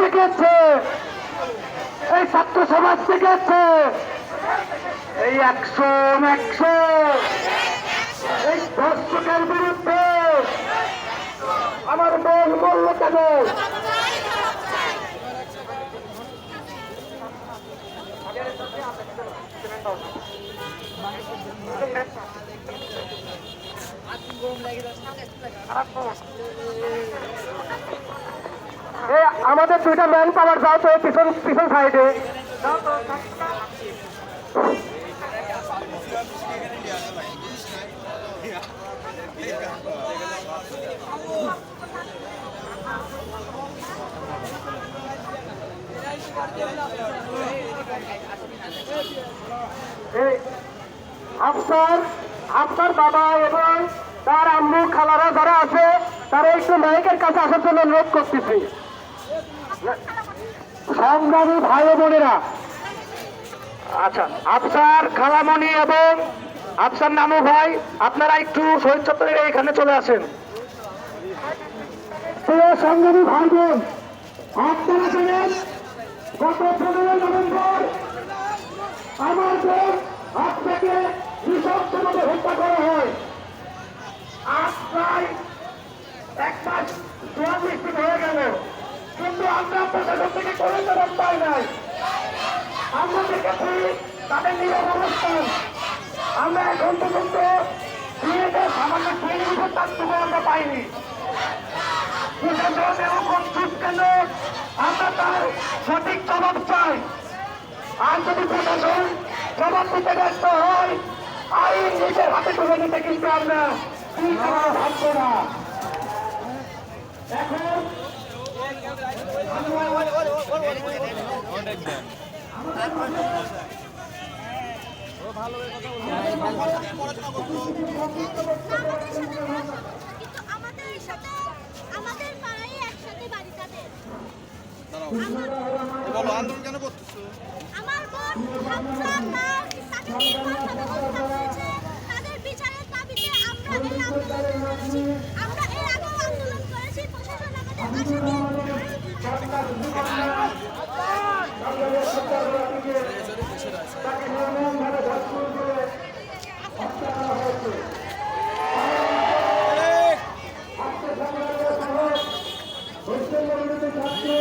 থেকে এই ছাত্র সমাজ থেকে এই অ্যাকশন এই ধর্ষকের বিরুদ্ধে আমার মন বলল কেন? আমাদের দুইটা ম্যান পাওয়ার যাও তো পিছন সাইডে। আফসার বাবা এবং তার আম্মু খালারা যারা আছে তারা একটু নায়কের কাছে আসার জন্য অনুরোধ করতেছি। সংগ্রামী ভাই বোনেরা, আচ্ছা আফসার খালামণি এবং আফসার নামু ভাই আপনারা একটু শহীদ চত্বরের এখানে চলে আসেন। প্রিয় সংগ্রামী ভাই বোন, আপনারা জানেন গত 15 নভেম্বর আমার দেশ আপনাকে নৃশংসভাবে হত্যা করা হয়। আজ প্রায় 1 মাস 42 দিন হয়ে গেল, কিন্তু আমরা প্রশাসন থেকে কোনো জবাব পাই নাই। আমরা দেখেছি তাদের নীরব অবস্থান। আমরা এখন পর্যন্ত সামান্য ট্রেনিংয়ের তথ্য আমরা পাইনি। প্রশাসন এরকম চুপ কেন? আমরা তার সঠিক জবাব চাই। আর যদি প্রশাসন জবাব দিতে ব্যর্থ হয়, আইন নিজের হাতে তুলে নিতে কিন্তু আমরা ভাববো না। এখন আন্দোলন কেন করতেছো? আমার বোন তাদের বিচারের দাবিতে আমরা এই আন্দোলন করেছি। আমরা এর আগেও আন্দোলন করেছি, প্রশাসন আমাদের ছাত্র